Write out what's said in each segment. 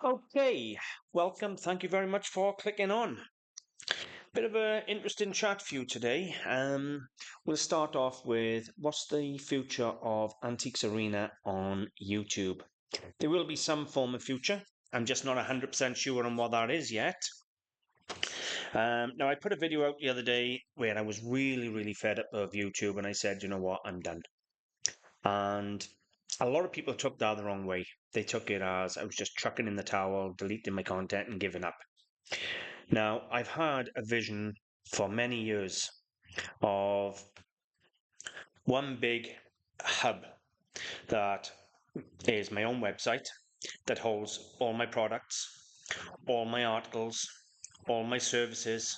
Okay, welcome. Thank you very much for clicking on. Bit of an interesting chat for you today. We'll start off with what's the future of Antiques Arena on YouTube? There will be some form of future. I'm just not 100% sure on what that is yet. Now, I put a video out the other day where I was really fed up of YouTube and I said, you know what, I'm done. And a lot of people took that the wrong way. They took it as I was just chucking in the towel, deleting my content, and giving up. Now, I've had a vision for many years of one big hub that is my own website that holds all my products, all my articles, all my services,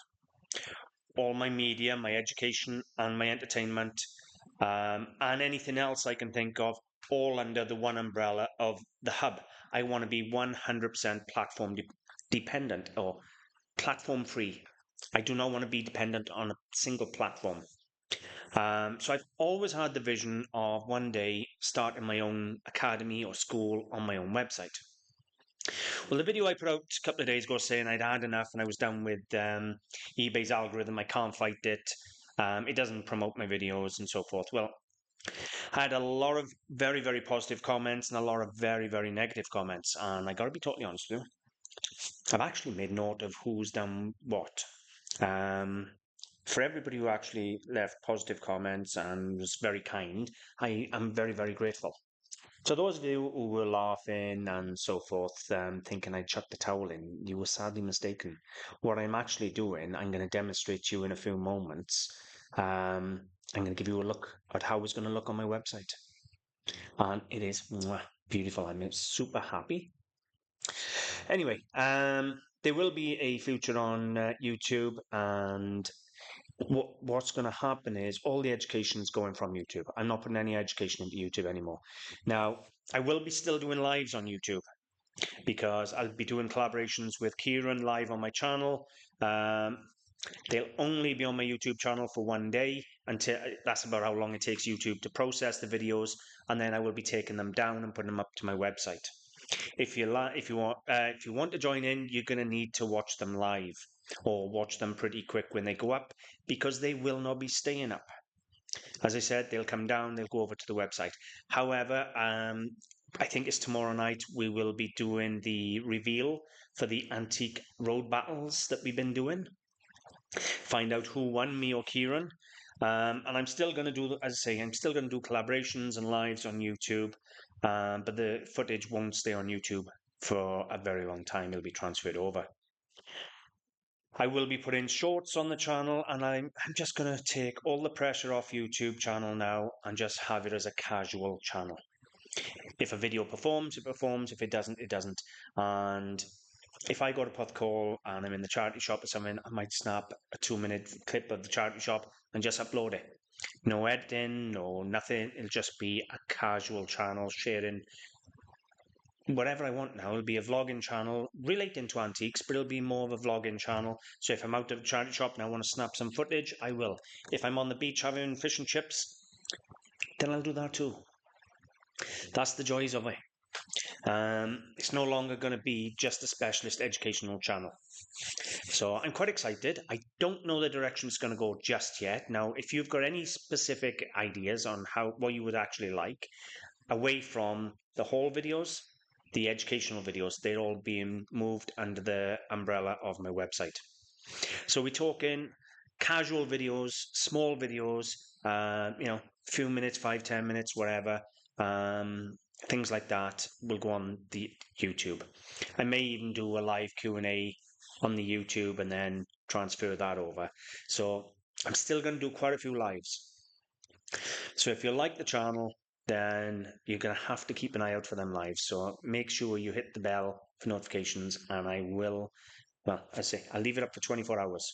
all my media, my education, and my entertainment, and anything else I can think of, all under the one umbrella of the hub. I want to be 100% platform dependent or platform free. I do not want to be dependent on a single platform. So I've always had the vision of one day starting my own academy or school on my own website. Well, the video I put out a couple of days ago saying I'd had enough and I was done with eBay's algorithm, I can't fight it. It doesn't promote my videos and so forth. Well, I had a lot of very positive comments and a lot of very negative comments. And I got to be totally honest with you, I've actually made note of who's done what. For everybody who actually left positive comments and was very kind, I am very grateful. So those of you who were laughing and so forth, thinking I'd chuck the towel in, you were sadly mistaken. What I'm actually doing, I'm going to demonstrate to you in a few moments. I'm going to give you a look at how it's going to look on my website. And it is beautiful. I'm super happy. Anyway, there will be a future on YouTube, and what's going to happen is all the education is going from YouTube. I'm not putting any education into YouTube anymore. Now, I will be still doing lives on YouTube because I'll be doing collaborations with Kieran live on my channel. They'll only be on my YouTube channel for one day until that's about how long it takes YouTube to process the videos, and then I will be taking them down and putting them up to my website. If you want to join in, you're going to need to watch them live or watch them pretty quick when they go up because they will not be staying up. As I said, they'll come down, they'll go over to the website. However, I think it's tomorrow night we will be doing the reveal for the antique road battles that we've been doing. Find out who won, me or Kieran. And I'm still going to do, as I say, I'm still going to do collaborations and lives on YouTube, but the footage won't stay on YouTube for a very long time. It'll be transferred over. I will be putting shorts on the channel, and I'm just going to take all the pressure off YouTube channel now and just have it as a casual channel. If a video performs, it performs. If it doesn't, it doesn't. And if I go to Puthcall and I'm in the charity shop or something, I might snap a 2-minute clip of the charity shop and just upload it. No editing, no nothing. It'll just be a casual channel sharing whatever I want now. It'll be a vlogging channel relating to antiques, but it'll be more of a vlogging channel. So if I'm out of the charity shop and I want to snap some footage, I will. If I'm on the beach having fish and chips, then I'll do that too. That's the joys of it. It's no longer going to be just a specialist educational channel. So I'm quite excited. I don't know the direction it's going to go just yet. Now, if you've got any specific ideas on what you would actually like, away from the haul videos, the educational videos, they're all being moved under the umbrella of my website. So we're talking casual videos, small videos, few minutes, 5-10 minutes, whatever. Things like that will go on the YouTube. I may even do a live Q&A on the YouTube and then transfer that over. So I'm still going to do quite a few lives. So if you like the channel, then you're going to have to keep an eye out for them lives. So make sure you hit the bell for notifications, and I will, I'll leave it up for 24 hours.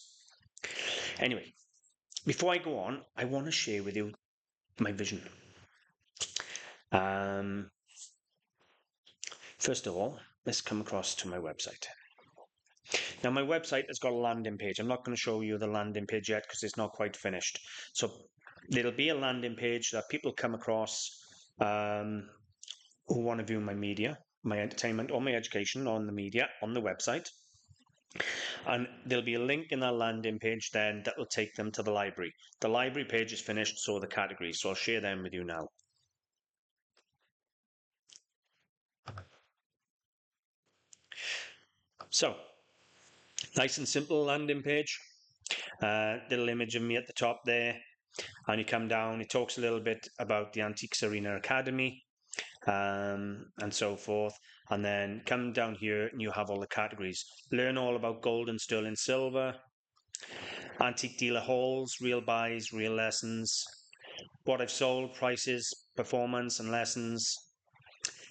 Anyway, before I go on, I want to share with you my vision. First of all, let's come across to my website. Now, my website has got a landing page. I'm not going to show you the landing page yet because it's not quite finished. So there'll be a landing page that people come across who want to view my media. my entertainment or my education on the media on the website. And there'll be a link in that landing page then that will take them to the library. The library page is finished, so are the categories. So I'll share them with you now. So, nice and simple landing page. Little image of me at the top there. And you come down, it talks a little bit about the AntiquesArena Academy and so forth. And then come down here and you have all the categories. Learn all about gold and sterling silver, antique dealer hauls, real buys, real lessons, what I've sold, prices, performance and lessons,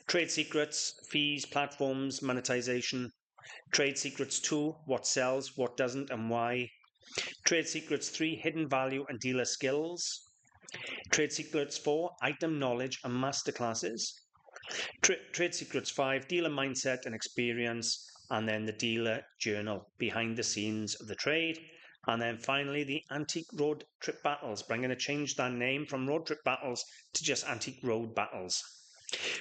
trade secrets, fees, platforms, monetization, trade secrets 2, what sells, what doesn't and why, trade secrets 3, hidden value and dealer skills, trade secrets 4, item knowledge and masterclasses, trade secrets 5, dealer mindset and experience, and then the dealer journal, behind the scenes of the trade. And then finally, the Antique Road Trip Battles. But I'm going to change that name from Road Trip Battles to just Antique Road Battles.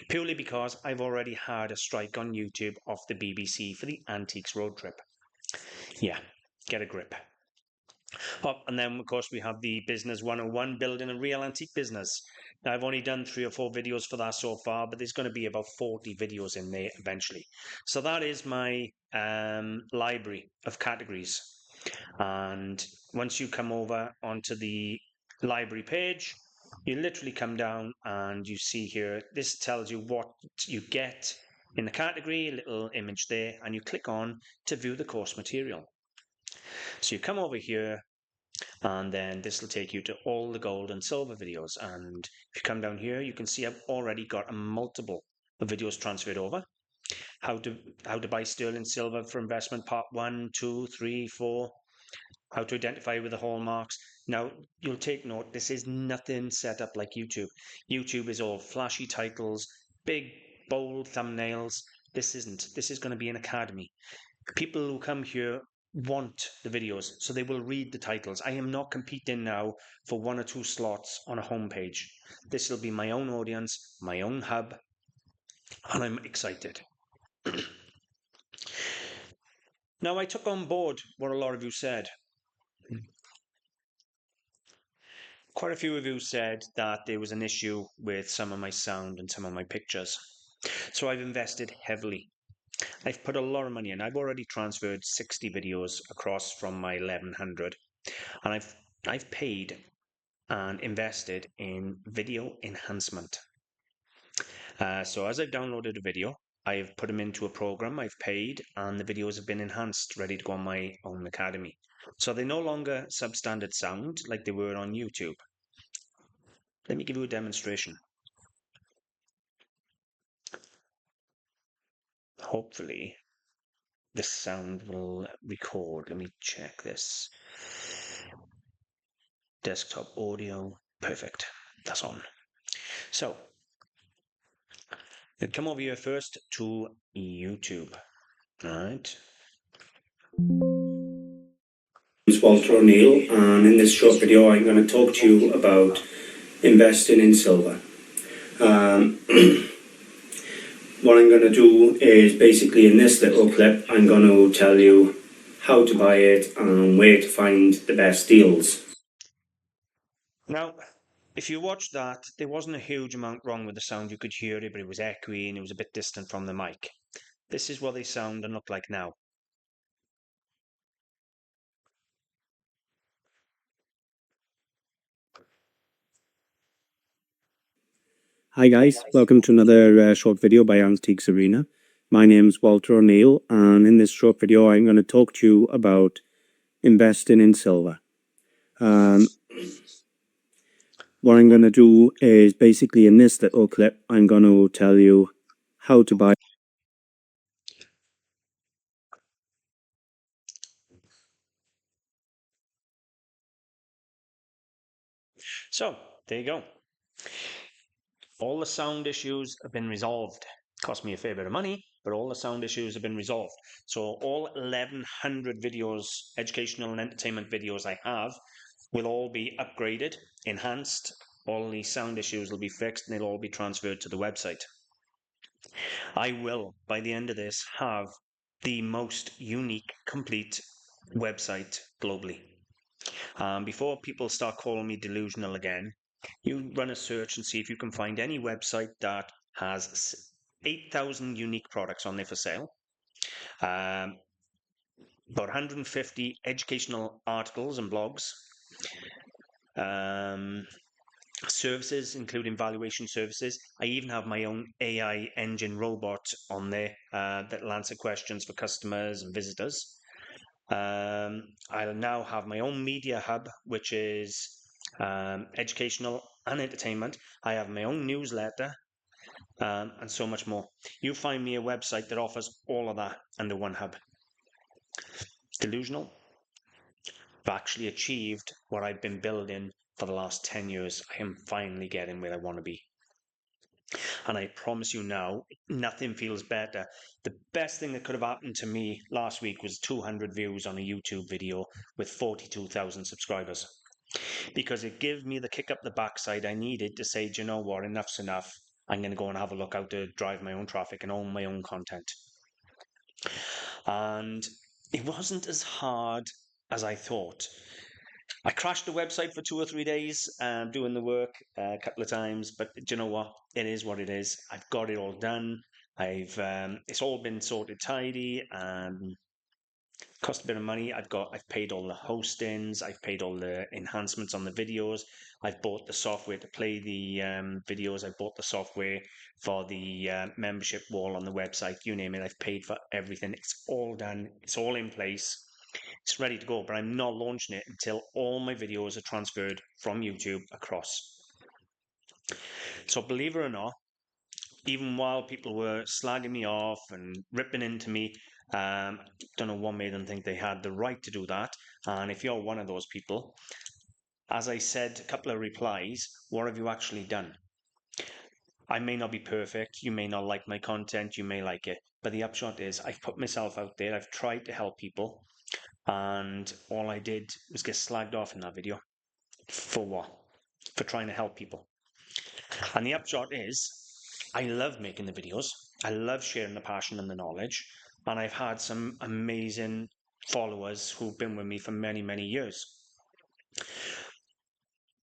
Purely because I've already had a strike on YouTube off the BBC for the Antiques Road Trip. Yeah, get a grip. Oh, and then, of course, we have the Business 101, building a real antique business. Now, I've only done 3 or 4 videos for that so far, but there's going to be about 40 videos in there eventually. So that is my library of categories. And once you come over onto the library page, you literally come down and you see here, this tells you what you get in the category, a little image there, and you click on to view the course material. So you come over here, and then this will take you to all the gold and silver videos. And if you come down here, you can see I've already got a multiple of videos transferred over. How to buy sterling silver for investment, part 1, 2, 3, 4. How to identify with the hallmarks. Now, you'll take note, this is nothing set up like YouTube. YouTube is all flashy titles, big, bold thumbnails. This isn't. This is going to be an academy. People who come here want the videos, so they will read the titles. I am not competing now for 1 or 2 slots on a homepage. This will be my own audience, my own hub, and I'm excited. Now, I took on board what a lot of you said. Quite a few of you said that there was an issue with some of my sound and some of my pictures. So I've invested heavily. I've put a lot of money in. I've already transferred 60 videos across from my 1100, and I've paid and invested in video enhancement. So as I've downloaded a video, I've put them into a program, I've paid, and the videos have been enhanced, ready to go on my own academy. So they're no longer substandard sound like they were on YouTube. Let me give you a demonstration. Hopefully this sound will record. Let me check this. Desktop audio, perfect, that's on. So come over here first to YouTube. All right. It's Walter O'Neill, and in this short video I'm going to talk to you about investing in silver. What I'm going to do is basically in this little clip I'm going to tell you how to buy it and where to find the best deals. Now, if you watched that, there wasn't a huge amount wrong with the sound. You could hear it, but it was echoey and it was a bit distant from the mic. This is what they sound and look like now. Hi guys, welcome to another short video by AntiquesArena. My name's Walter O'Neill, and in this short video I'm going to talk to you about investing in silver. What I'm going to do is basically in this little clip I'm going to tell you how to buy. So, there you go. All the sound issues have been resolved. Cost me a fair bit of money, but all the sound issues have been resolved. So all 1100 videos, educational and entertainment videos I have, will all be upgraded, enhanced. All the sound issues will be fixed and they'll all be transferred to the website. I will, by the end of this, have the most unique, complete website globally. Before people start calling me delusional again, you run a search and see if you can find any website that has 8,000 unique products on there for sale, um, about 150 educational articles and blogs, um, services, including valuation services. I even have my own AI engine robot on there that'll answer questions for customers and visitors. I'll now have my own media hub, which is educational and entertainment. I have my own newsletter and so much more. You find me a website that offers all of that under one hub. Delusional? I've actually achieved what I've been building for the last 10 years. I am finally getting where I want to be. And I promise you now, nothing feels better. The best thing that could have happened to me last week was 200 views on a YouTube video with 42,000 subscribers. Because it gave me the kick up the backside I needed to say, do you know what, enough's enough. I'm going to go and have a look how to drive my own traffic and own my own content. And it wasn't as hard as I thought. I crashed the website for 2 or 3 days doing the work a couple of times, but do you know what? It is what it is. I've got it all done. It's all been sorted tidy and cost a bit of money. I've paid all the hostings. I've paid all the enhancements on the videos. I've bought the software to play the videos. I've bought the software for the membership wall on the website. You name it. I've paid for everything. It's all done. It's all in place. It's ready to go, but I'm not launching it until all my videos are transferred from YouTube across. So believe it or not, even while people were slagging me off and ripping into me, don't know what made them think they had the right to do that. And if you're one of those people, as I said, a couple of replies, what have you actually done? I may not be perfect. You may not like my content. You may like it. But the upshot is I've put myself out there. I've tried to help people. And all I did was get slagged off in that video. For what? For trying to help people. And the upshot is, I love making the videos. I love sharing the passion and the knowledge. And I've had some amazing followers who've been with me for many, many years.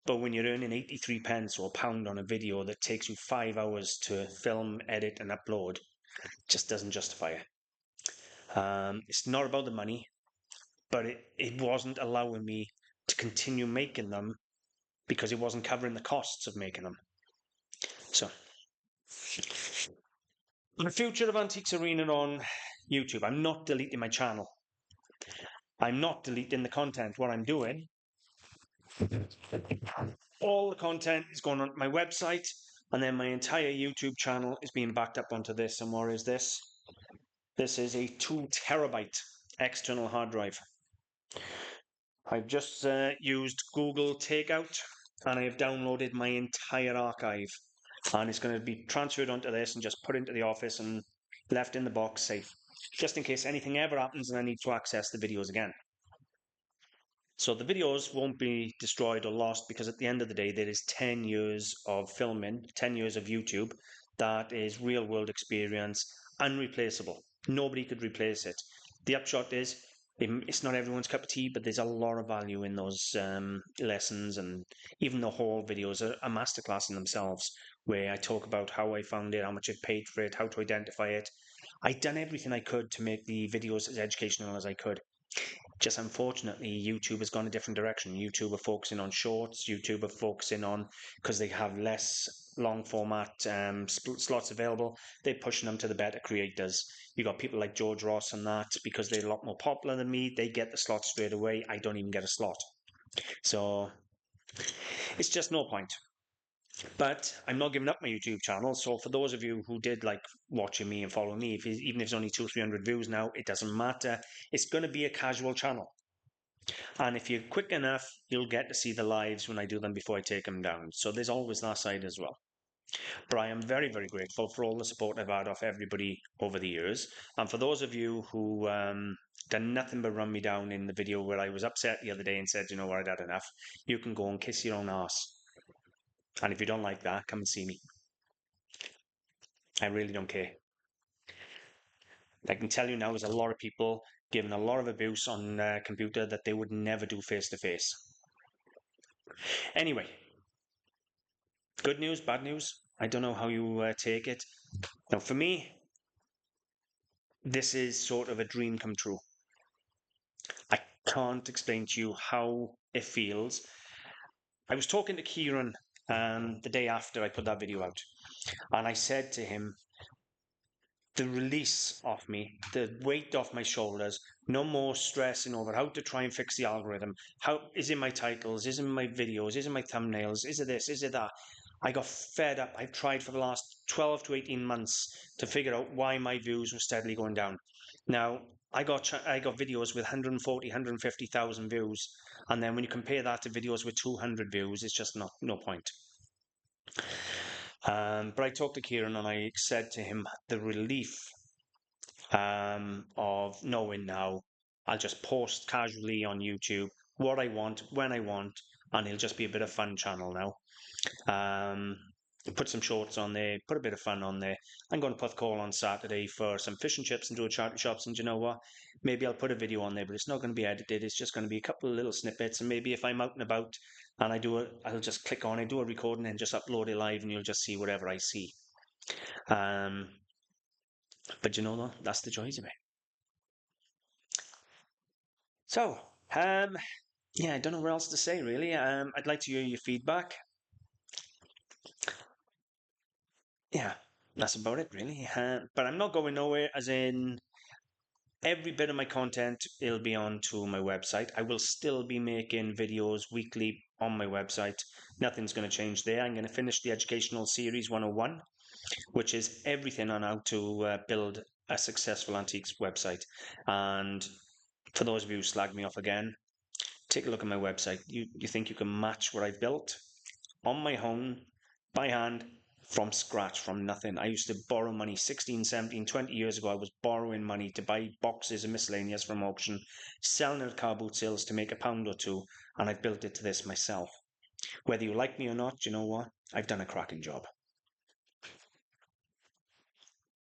But when you're earning 83 pence or a pound on a video that takes you 5 hours to film, edit, and upload, just doesn't justify it. It's not about the money, but it wasn't allowing me to continue making them because it wasn't covering the costs of making them. So, the future of Antiques Arena on YouTube, I'm not deleting my channel. I'm not deleting the content. What I'm doing, all the content is going on my website, and then my entire YouTube channel is being backed up onto this. And what is this? This is a 2 terabyte external hard drive. I've just used Google Takeout, and I have downloaded my entire archive. And it's going to be transferred onto this and just put into the office and left in the box safe, just in case anything ever happens and I need to access the videos again. So the videos won't be destroyed or lost because at the end of the day, there is 10 years of filming, 10 years of YouTube that is real world experience, unreplaceable. Nobody could replace it. The upshot is it's not everyone's cup of tea, but there's a lot of value in those lessons, and even the whole videos are a masterclass in themselves, where I talk about how I found it, how much I paid for it, how to identify it. I'd done everything I could to make the videos as educational as I could. Just unfortunately, YouTube has gone a different direction. YouTube are focusing on shorts. YouTube are focusing on, because they have less long format slots available, they're pushing them to the better creators. You got people like George Ross and that, because they're a lot more popular than me, they get the slot straight away. I don't even get a slot. So it's just no point. But I'm not giving up my YouTube channel. So for those of you who did like watching me and following me, even if it's only 200-300 views now, it doesn't matter. It's going to be a casual channel. And if you're quick enough, you'll get to see the lives when I do them before I take them down. So there's always that side as well. But I am very, very grateful for all the support I've had off everybody over the years. And for those of you who done nothing but run me down in the video where I was upset the other day and said, you know what, I'd had enough, you can go and kiss your own ass. And if you don't like that, come and see me. I really don't care. I can tell you now, there's a lot of people giving a lot of abuse on computer that they would never do face to face. Anyway, good news, bad news. I don't know how you take it. Now, for me, this is sort of a dream come true. I can't explain to you how it feels. I was talking to Kieran the day after I put that video out, and I said to him, the release off me, the weight off my shoulders, no more stressing over how to try and fix the algorithm. How is it my titles? Is it my videos? Is it my thumbnails? Is it this? Is it that? I got fed up. I've tried for the last 12 to 18 months to figure out why my views were steadily going down. Now, I got videos with 140, 150,000 views, and then when you compare that to videos with 200 views, it's just not no point. But I talked to Kieran and I said to him the relief of knowing now I'll just post casually on YouTube what I want when I want, and it'll just be a bit of fun channel now. Put some shorts on there, put a bit of fun on there. I'm going to put a call on Saturday for some fish and chips and do a charity shops, and you know what? Maybe I'll put a video on there, but it's not going to be edited. It's just going to be a couple of little snippets, and maybe if I'm out and about and I'll just click on it, do a recording, and just upload it live, and you'll just see whatever I see. But you know what? That's the joys of it. So, yeah, I don't know what else to say really. I'd like to hear your feedback. Yeah, that's about it really. But I'm not going nowhere, as in every bit of my content will be onto my website. I will still be making videos weekly on my website. Nothing's going to change there. I'm going to finish the educational series 101, which is everything on how to build a successful antiques website. And for those of you who slag me off again, take a look at my website. You think you can match what I've built on my own, by hand, from scratch, from nothing. I used to borrow money 16, 17, 20 years ago. I was borrowing money to buy boxes of miscellaneous from auction, selling at car boot sales to make £1 or two, and I built it to this myself. Whether you like me or not, you know what? I've done a cracking job.